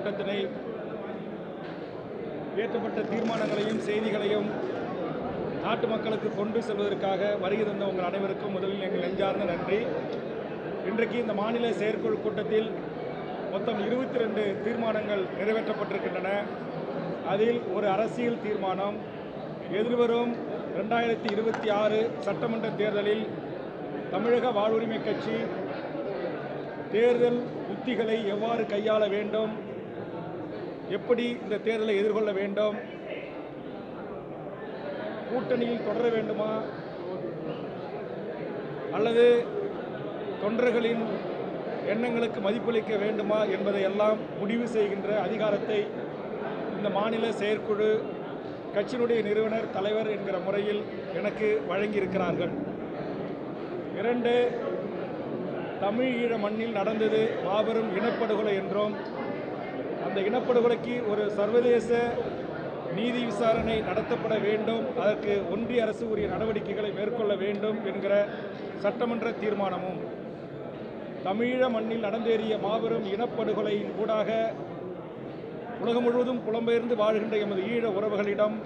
கூட்டத்தினை இயற்றப்பட்ட தீர்மானங்களையும் செய்திகளையும் நாட்டு மக்களுக்கு கொண்டு செல்வதற்காக வருகை தந்த உங்கள் அனைவருக்கும் முதலில் எங்கள் நெஞ்சார்ந்த நன்றி. இன்றைக்கு இந்த மாநில செயற்குழு கூட்டத்தில் மொத்தம் 22 தீர்மானங்கள் நிறைவேற்றப்பட்டிருக்கின்றன. அதில் ஒரு அரசியல் தீர்மானம், எதிர்வரும் 2026 சட்டமன்ற தேர்தலில் தமிழக வாழ்வுரிமை கட்சி தேர்தல் உத்திகளை எவ்வாறு கையாள வேண்டும், எப்படி இந்த தேர்தலை எதிர்கொள்ள வேண்டும், கூட்டணியில் தொடர வேண்டுமா அல்லது தொண்டர்களின் எண்ணங்களுக்கு மதிப்பளிக்க வேண்டுமா என்பதை எல்லாம் முடிவு செய்கின்ற அதிகாரத்தை இந்த மாநில செயற்குழு கட்சியினுடைய நிறுவனர் தலைவர் என்கிற முறையில் எனக்கு வழங்கியிருக்கிறார்கள். 2, தமிழ் ஈழ மண்ணில் நடந்தது மாபெரும் இனப்படுகொலை என்றும் அந்த இனப்படுகொலைக்கு ஒரு சர்வதேச நீதி விசாரணை நடத்தப்பட வேண்டும், அதற்கு ஒன்றிய அரசு உரிய நடவடிக்கைகளை மேற்கொள்ள வேண்டும் என்கிற சட்டமன்ற தீர்மானமும், தமிழீழ மண்ணில் நடந்தேறிய மாபெரும் இனப்படுகொலையின் ஊடாக உலகம் முழுவதும் புலம்பெயர்ந்து வாழ்கின்ற எமது ஈழ உறவுகளிடம்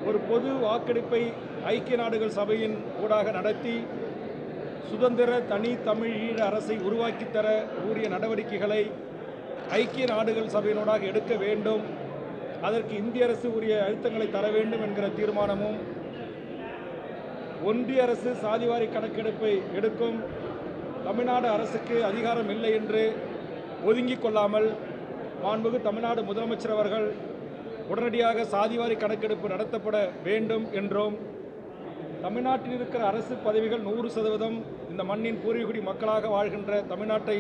ஒரு பொது வாக்கெடுப்பை ஐக்கிய நாடுகள் சபையின் ஊடாக நடத்தி சுதந்திர தனி தமிழ் ஈழ அரசை உருவாக்கித்தர கூறிய நடவடிக்கைகளை ஐக்கிய நாடுகள் சபையினூடாக எடுக்க வேண்டும், அதற்கு இந்திய அரசு உரிய அழுத்தங்களை தர வேண்டும் என்கிற தீர்மானமும், ஒன்றிய அரசு சாதிவாரி கணக்கெடுப்பை எடுக்கும் தமிழ்நாடு அரசுக்கு அதிகாரம் இல்லை என்று ஒதுங்கிக் கொள்ளாமல் மாண்புமிகு தமிழ்நாடு முதலமைச்சர் அவர்கள் உடனடியாக சாதிவாரி கணக்கெடுப்பு நடத்தப்பட வேண்டும் என்றும், தமிழ்நாட்டில் இருக்கிற அரசு பதவிகள் 100% இந்த மண்ணின் பூர்வீகுடி மக்களாக வாழ்கின்ற தமிழ்நாட்டை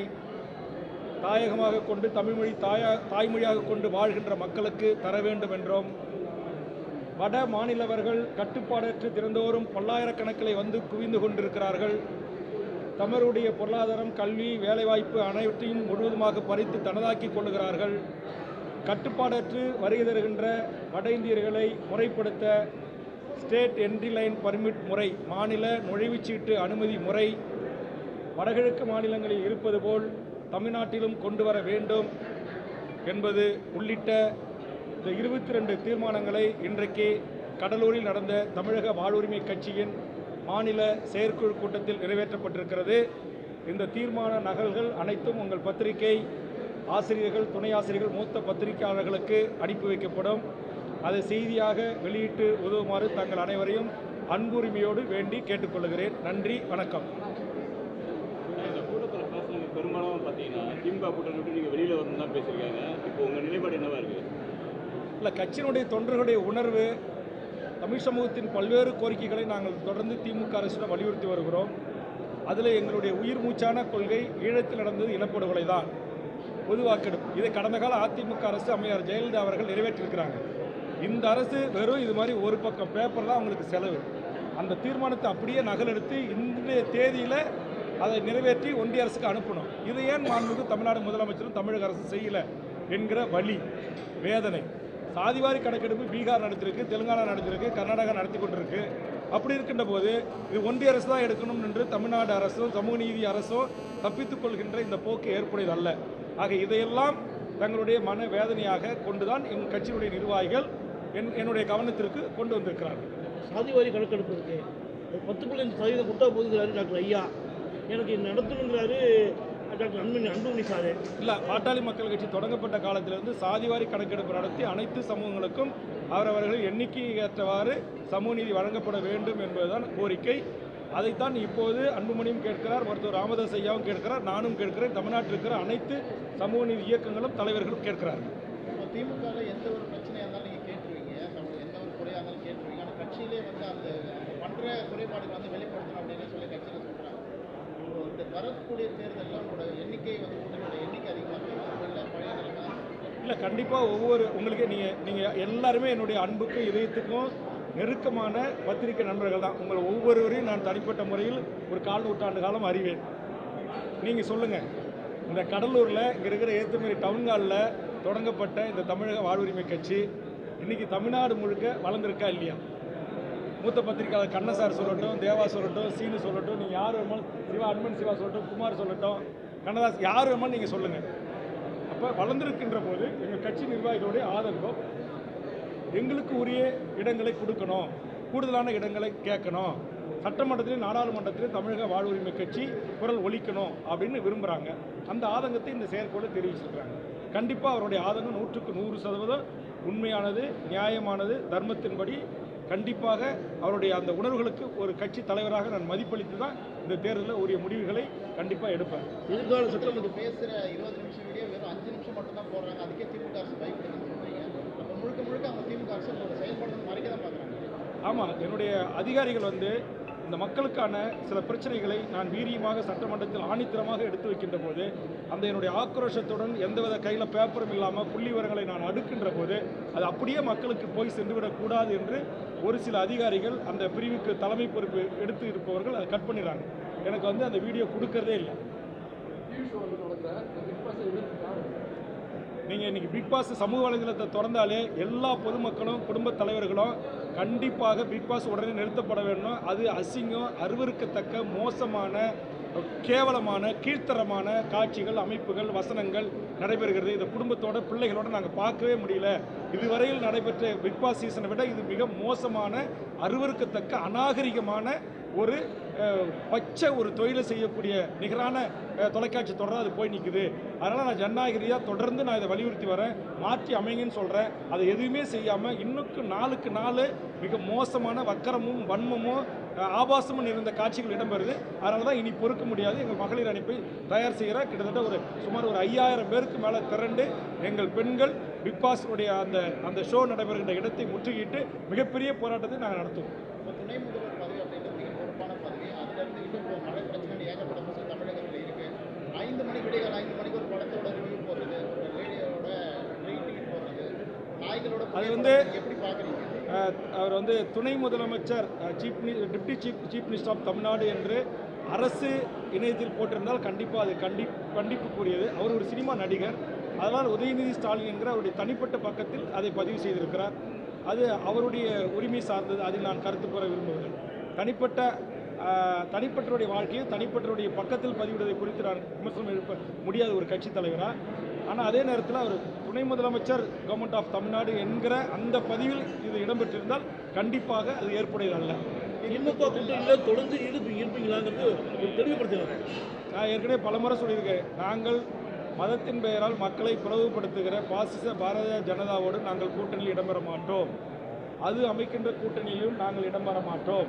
தாயகமாக கொண்டு தமிழ்மொழி தாய்மொழியாக கொண்டு வாழ்கின்ற மக்களுக்கு தர வேண்டும் என்றும், வட மாநிலவர்கள் கட்டுப்பாடற்று தினந்தோறும் பல்லாயிரக்கணக்கில் வந்து குவிந்து கொண்டிருக்கிறார்கள், தமிழருடைய பொருளாதாரம், கல்வி, வேலைவாய்ப்பு அனைத்தையும் முழுவதுமாக பறித்து தனதாக்கி கொள்ளுகிறார்கள், கட்டுப்பாடற்று வருகை தருகின்ற வட இந்தியர்களை முறைப்படுத்த ஸ்டேட் என்ட்ரி லைன் பர்மிட் முறை, மாநில நுழைவுச்சீட்டு அனுமதி முறை வடகிழக்கு மாநிலங்களில் இருப்பது போல் தமிழ்நாட்டிலும் கொண்டு வர வேண்டும் என்பது உள்ளிட்ட இந்த 22 தீர்மானங்களை இன்றைக்கு கடலூரில் நடந்த தமிழக வாழ்வுரிமை கட்சியின் மாநில செயற்குழு கூட்டத்தில் நிறைவேற்றப்பட்டிருக்கிறது. இந்த தீர்மான நகல்கள் அனைத்தும் உங்கள் பத்திரிகை ஆசிரியர்கள், துணை ஆசிரியர்கள், மூத்த பத்திரிகையாளர்களுக்கு அனுப்பி வைக்கப்படும். அதை செய்தியாக வெளியிட்டு உதவுமாறு தங்கள் அனைவரையும் அன்புரிமையோடு வேண்டி கேட்டுக்கொள்கிறேன். நன்றி, வணக்கம். இந்த கூட்டத்தில் பேசுறது பெரும்பாலும் பார்த்தீங்கன்னா திமுக கூட்டணி விட்டு நீங்கள் வெளியில் வரணும் தான் பேசியிருக்காங்க. இப்போ உங்கள் நிலைப்பாடு என்னவா இருக்குது? இல்லை, கட்சியினுடைய தொண்டர்களுடைய உணர்வு, தமிழ் சமூகத்தின் பல்வேறு கோரிக்கைகளை நாங்கள் தொடர்ந்து திமுக அரசிடம் வலியுறுத்தி வருகிறோம். அதில் எங்களுடைய உயிர் மூச்சான கொள்கை ஈழத்தில் நடந்தது இனப்படுகொலை தான், பொது வாக்கெடுப்பு. இதை கடந்த கால அதிமுக அரசு அம்மையார் ஜெயலலிதா அவர்கள் நிறைவேற்றியிருக்கிறாங்க. இந்த அரசு வெறும் இது மாதிரி ஒரு பக்கம் பேப்பர் தான் அவங்களுக்கு செலவு. அந்த தீர்மானத்தை அப்படியே நகலெடுத்து இன்றைய தேதியில் அதை நிறைவேற்றி ஒன்றிய அரசுக்கு அனுப்பணும். இதை ஏன் மாண்புமிகு தமிழ்நாடு முதலமைச்சரும் தமிழக அரசு செய்யலை என்கிற வலி, வேதனை. சாதிவாரி கணக்கெடுப்பு பீகார் நடத்திருக்கு, தெலுங்கானா நடத்திருக்கு, கர்நாடகா நடத்தி கொண்டிருக்கு. அப்படி இருக்கின்ற போது இது ஒன்றிய அரசு தான் எடுக்கணும் என்று தமிழ்நாடு அரசும் சமூக நீதி அரசும் தப்பித்துக் கொள்கின்ற இந்த போக்கு ஏற்புடையதல்ல. ஆக இதையெல்லாம் தங்களுடைய மன வேதனையாக கொண்டுதான் எங்கள் கட்சியினுடைய நிர்வாகிகள் என்னுடைய கவனத்திற்கு கொண்டு வந்திருக்கிறார்கள். சாதிவாரி கணக்கெடுப்பு இருக்கு, 10.5% கொடுத்தா போதுங்கிறாரு டாக்டர் ஐயா, எனக்கு நடத்தணுங்கிறாரு டாக்டர் அன்புமணி சார். இல்லை, பாட்டாளி மக்கள் கட்சி தொடங்கப்பட்ட காலத்திலிருந்து சாதிவாரி கணக்கெடுப்பு நடத்தி அனைத்து சமூகங்களுக்கும் அவரவர்கள் எண்ணிக்கையை ஏற்றவாறு சமூக நீதி வழங்கப்பட வேண்டும் என்பதுதான் கோரிக்கை. அதைத்தான் இப்போது அன்புமணியும் கேட்கிறார், மருத்துவர் ராமதாஸ் ஐயாவும் கேட்கிறார், நானும் கேட்கிறேன், தமிழ்நாட்டில் இருக்கிற அனைத்து சமூக நீதி இயக்கங்களும் தலைவர்களும் கேட்கிறார்கள். திமுகவில் எந்த ஒரு பிரச்சனையாக இருந்தாலும் நீங்கள் கேட்டுருவீங்க, எந்த ஒரு குறையாக இருந்தாலும் கேட்டுருவீங்க. ஆனால் கட்சியிலே வந்து அந்த பண்ணுற குறைபாடுகள் வந்து வெளிப்படுத்தணும் அப்படின்னு சொல்லி கட்சியில் சொல்கிறாங்க. இந்த வரக்கூடிய தேர்தலில் உங்களோட எண்ணிக்கை வந்து கூட்டணியோட எண்ணிக்கை அதிகமாக இல்லை, பழைய நிலைமை? இல்லை, கண்டிப்பாக உங்களுக்கு நீங்கள் எல்லாருமே என்னுடைய அன்புக்கும் இதயத்துக்கும் நெருக்கமான பத்திரிகை நண்பர்கள் தான். உங்களை ஒவ்வொருவரையும் நான் தனிப்பட்ட முறையில் ஒரு 4 நூற்றாண்டு காலம் அறிவேன். நீங்கள் சொல்லுங்கள், இந்த கடலூரில் இங்கே இருக்கிற ஏத்துமேரி டவுன்ஹாலில் தொடங்கப்பட்ட இந்த தமிழக வாழ்வுரிமை கட்சி இன்றைக்கி தமிழ்நாடு முழுக்க வளர்ந்துருக்கா இல்லையா? மூத்த பத்திரிகையாளர் கண்ணசார் சொல்லட்டும், தேவா சொல்லட்டும், சீனு சொல்லட்டும், நீங்கள் யார் வேணுமாலும், சிவா அன்பன் சிவா சொல்லட்டும், குமார் சொல்லட்டும், கண்ணதாஸ், யார் வேணுமாலும் நீங்கள் சொல்லுங்கள். அப்போ வளர்ந்திருக்கின்ற போது எங்கள் கட்சி நிர்வாகிகளுடைய ஆதங்கம் எங்களுக்கு உரிய இடங்களை கொடுக்கணும், கூடுதலான இடங்களை கேட்கணும், சட்டமன்றத்திலும் நாடாளுமன்றத்திலும் தமிழக வாழ்வுரிமை கட்சி குரல் ஒலிக்கணும் அப்படின்னு விரும்புகிறாங்க. அந்த ஆதங்கத்தை இந்த செயற்குழு தெரிவிச்சிருக்கிறாங்க. கண்டிப்பாக அவருடைய ஆதங்கம் 100% உண்மையானது, நியாயமானது, தர்மத்தின்படி கண்டிப்பாக அவருடைய அந்த உணர்வுகளுக்கு ஒரு கட்சி தலைவராக நான் மதிப்பளித்து தான் இந்த தேர்தலில் உரிய முடிவுகளை கண்டிப்பாக எடுப்பேன். எதிர்கால சட்டமன்ற பேசுகிற 20 நிமிஷம் வீடியோ வெறும் 5 நிமிஷம் மட்டும் தான் போடுறாங்க. அதுக்கே திமுக அரசு பயப்படுதுன்னு சொல்றீங்க. அப்போ முழுக்க அவங்க திமுக அரசு செயல்படுறது மறைக்க தான் பார்க்குறாங்க. ஆமாம், என்னுடைய அதிகாரிகள் இந்த மக்களுக்கான சில பிரச்சனைகளை நான் வீரியமாக சட்டமன்றத்தில் ஆணித்தரமாக எடுத்து வைக்கின்ற போது அந்த என்னுடைய ஆக்ரோஷத்துடன் எந்தவித கையில் பேப்பரும் இல்லாமல் புள்ளி விவரங்களை நான் அடுக்கின்ற போது அது அப்படியே மக்களுக்கு போய் சென்றுவிடக்கூடாது என்று ஒரு சில அதிகாரிகள் அந்த பிரிவுக்கு தலைமை பொறுப்பு எடுத்து இருப்பவர்கள் அதை கட் பண்ணிடுறாங்க. எனக்கு அந்த வீடியோ கொடுக்கறதே இல்லை. நீங்கள் இன்றைக்கி பிக் பாஸ் சமூக வலைதளத்தை திறந்தாலே எல்லா பொதுமக்களும் குடும்பத் தலைவர்களும் கண்டிப்பாக பிக் பாஸ் உடனே நிறுத்தப்பட வேண்டும், அது அசிங்கம், அருவருக்கத்தக்க, மோசமான, கேவலமான, கீழ்த்தரமான காட்சிகள், அமைப்புகள், வசனங்கள் நடைபெறுகிறது. இந்த குடும்பத்தோட பிள்ளைகளோட நாங்கள் பார்க்கவே முடியல. இதுவரையில் நடைபெற்ற பிக் பாஸ் சீசனை விட இது மிக மோசமான, அருவருக்கத்தக்க, அநாகரிகமான ஒரு பச்சை ஒரு தொழிலை செய்யக்கூடிய நிகரான தொலைக்காட்சி தொடராக அது போய் நிற்குது. அதனால் நான் ஜனநாயக ரீதியாக தொடர்ந்து நான் இதை வலியுறுத்தி வரேன், மாற்றி அமைங்கன்னு சொல்கிறேன். அதை எதுவுமே செய்யாமல் இன்னும் நாளுக்கு நாள் மிக மோசமான வக்கரமும் வன்மமும் ஆபாசமும் நிறைந்த காட்சிகள் இடம்பெறுது. அதனால தான் இனி பொறுக்க முடியாது. எங்கள் மகளிர் அணிப்பை தயார் செய்கிற கிட்டத்தட்ட சுமார் 5000 பேருக்கு மேலே திரண்டு எங்கள் பெண்கள் பிக் பாஸுடைய அந்த ஷோ நடைபெறுகின்ற இடத்தை முற்றுகிட்டு மிகப்பெரிய போராட்டத்தை நாங்கள் நடத்துவோம். துணை முதல்வர் பதவி அப்படின்றது மிக பொறுப்பான பதவி. அதுல இருந்து இப்போ மழை பிரச்சனை ஏகப்பட்ட பிரச்சனை தமிழகத்தில் இருக்கு. 5 மணி விடியகால 5 மணிக்கு ஒரு படத்தோட ரிவ்யூ போடுறது, ஒரு ரேடியோட ரேட்டிங் போடுறது, நாய்களோட அது எப்படி பார்க்குறீங்க? அவர் துணை முதலமைச்சர் deputy chief minister of Tamil Nadu என்று அரசு இணையத்தில் போட்டிருந்தால் கண்டிப்பாக அது கண்டிப்புக்குரியது. அவர் ஒரு சினிமா நடிகர். அதனால் உதயநிதி ஸ்டாலின் என்கிற அவருடைய தனிப்பட்ட பக்கத்தில் அதை பதிவு செய்திருக்கிறார். அது அவருடைய உரிமை சார்ந்தது. அதில் நான் கருத்து கூற விரும்புகிறேன். தனிப்பட்டவருடைய வாழ்க்கையை தனிப்பட்டவருடைய பக்கத்தில் பதிவிடுவதை குறித்து நான் விமர்சனம் எழுப்ப முடியாத ஒரு கட்சி தலைவராக. ஆனால் அதே நேரத்தில் அவர் துணை முதலமைச்சர் கவர்மெண்ட் ஆஃப் தமிழ்நாடு என்கிற அந்த பதிவில் இது இடம்பெற்றிருந்தால் கண்டிப்பாக அது ஏற்புடையது அல்ல. திமுக கூட்டணியில் தொடர்ந்து இருப்பீங்களாங்கிறது தெளிவுபடுத்தினாங்க. நான் ஏற்கனவே பலமுறை சொல்லியிருக்கேன், நாங்கள் மதத்தின் பெயரால் மக்களை பிளவுபடுத்துகிற பாசிச பாரதிய ஜனதாவோடு நாங்கள் கூட்டணியில் இடம்பெற மாட்டோம். அது அமைக்கின்ற கூட்டணியிலும் நாங்கள் இடம்பெற மாட்டோம்.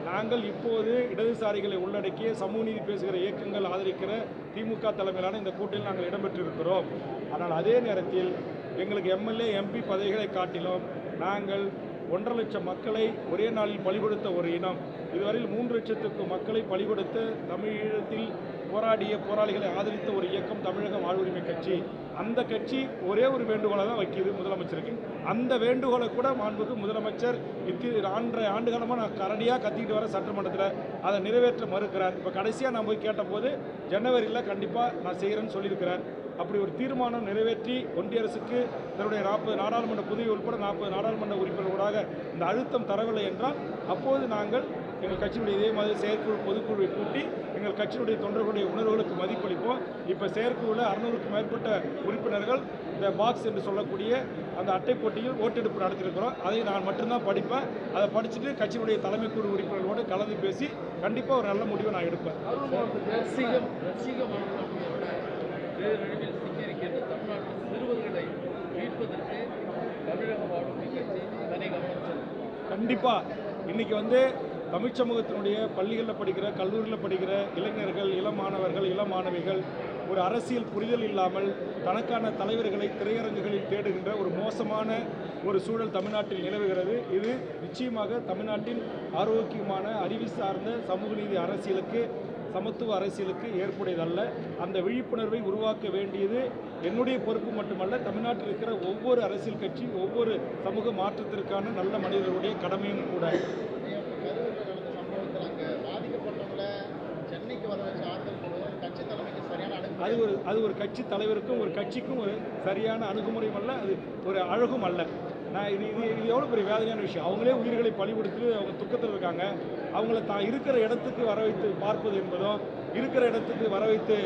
நாங்கள் இப்போது இடதுசாரிகளை உள்ளடக்கிய சமூக நீதி பேசுகிற இயக்கங்கள் ஆதரிக்கிற திமுக தலைமையிலான இந்த கூட்டணியில் நாங்கள் இடம்பெற்றிருக்கிறோம். ஆனால் அதே நேரத்தில் எங்களுக்கு எம்எல்ஏ எம்பி பதவிகளை காட்டிலும் நாங்கள் 1.5 லட்சம் மக்களை ஒரே நாளில் பலி கொடுத்த ஒரு இனம். இதுவரையில் 3 லட்சத்துக்கு மக்களை பலி கொடுத்த தமிழகத்தில் போராளிகளை ஆதரித்த ஒரு இயக்கம் தமிழக வாழ்வுரிமை கட்சி. அந்த கட்சி ஒரே ஒரு வேண்டுகோளை தான் வைக்கிது முதலமைச்சருக்கு. அந்த வேண்டுகோளை கூட மாண்புக்கு முதலமைச்சர் 2.5 ஆண்டுகாலமாக நான் கரடியாக கத்திக்கிட்டு வர சட்டமன்றத்தில் அதை நிறைவேற்ற மறுக்கிறார். இப்போ கடைசியாக நான் போய் கேட்டபோது ஜனவரியில் கண்டிப்பாக நான் செய்கிறேன்னு சொல்லியிருக்கிறார். அப்படி ஒரு தீர்மானம் நிறைவேற்றி ஒன்றிய அரசுக்கு தன்னுடைய 40 நாடாளுமன்ற புதுவை உட்பட 40 நாடாளுமன்ற உறுப்பினர்களாக இந்த அழுத்தம் தரவில்லை என்றால் அப்போது நாங்கள் எங்கள் கட்சியினுடைய இதே மாதிரி செயற்குழு பொதுக்குழுவை கூட்டி எங்கள் கட்சியினுடைய தொண்டர்களுடைய உணர்வுகளுக்கு மதிப்பளிப்போம். இப்போ செயற்குழுவில் 600க்கும் மேற்பட்ட உறுப்பினர்கள் இந்த பாக்ஸ் என்று சொல்லக்கூடிய அந்த அட்டை போட்டியில் ஓட்டெடுப்பு நடத்தியிருக்கிறோம். அதை நான் மட்டும்தான் படிப்பேன். அதை படிச்சுட்டு கட்சியினுடைய தலைமை குழு உறுப்பினர்களோடு கலந்து பேசி கண்டிப்பாக ஒரு நல்ல முடிவை நான் எடுப்பேன். பேரழிவில் சிக்கியிருக்கின்ற தமிழ்நாட்டில் சிறுவர்களை மீட்பதற்கு தமிழக வாழ்வுரிமை கட்சி தனி கவனம் செலுத்தும். கண்டிப்பாக இன்றைக்கி தமிழ் சமூகத்தினுடைய பள்ளிகளில் படிக்கிற, கல்லூரியில் படிக்கிற இளைஞர்கள், இளம் மாணவர்கள், இளம் மாணவிகள் ஒரு அரசியல் புரிதல் இல்லாமல் தனக்கான தலைவர்களை திரையரங்குகளில் தேடுகின்ற ஒரு மோசமான ஒரு சூழல் தமிழ்நாட்டில் நிலவுகிறது. இது நிச்சயமாக தமிழ்நாட்டின் ஆரோக்கியமான அறிவு சார்ந்த சமூக நீதி அரசியலுக்கு, சமத்துவ அரசியலுக்கு ஏற்புடையதல்ல. அந்த விழிப்புணர்வை உருவாக்க வேண்டியது என்னுடைய பொறுப்பு மட்டுமல்ல, தமிழ்நாட்டில் இருக்கிற ஒவ்வொரு அரசியல் கட்சி, ஒவ்வொரு சமூக மாற்றத்திற்கான நல்ல மனிதர்களுடைய கடமையும் கூட. அது ஒரு கட்சி தலைவருக்கும் ஒரு கட்சிக்கும் ஒரு சரியான அணுகுமுறையும் அல்ல, அது ஒரு அழகும் அல்ல. நான் இது எவ்வளோ பெரிய வேதனையான விஷயம். அவங்களே உயிர்களை பலி கொடுத்து அவங்க துக்கத்தில் இருக்காங்க. அவங்கள தான் இருக்கிற இடத்துக்கு வர வைத்து பார்ப்பது என்பதும் இருக்கிற இடத்துக்கு வர வைத்து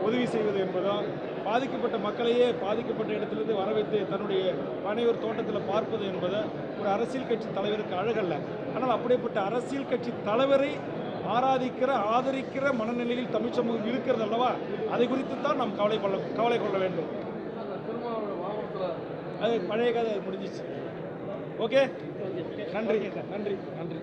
உதவி செய்வது என்பதும், பாதிக்கப்பட்ட மக்களையே பாதிக்கப்பட்ட இடத்திலிருந்து வர வைத்து தன்னுடைய பனையூர் தோட்டத்தில் பார்ப்பது என்பது ஒரு அரசியல் கட்சி தலைவருக்கு அழகல்ல. ஆனால் அப்படிப்பட்ட அரசியல் கட்சி தலைவரை ஆதரிக்கிற மனநிலையில் தமிழ் சமூகம் இருக்கிறது அல்லவா, அதை குறித்து தான் நாம் கவலை கொள்ள வேண்டும். அது பழைய கதை முடிஞ்சிச்சு. ஓகே, நன்றி நன்றி நன்றி.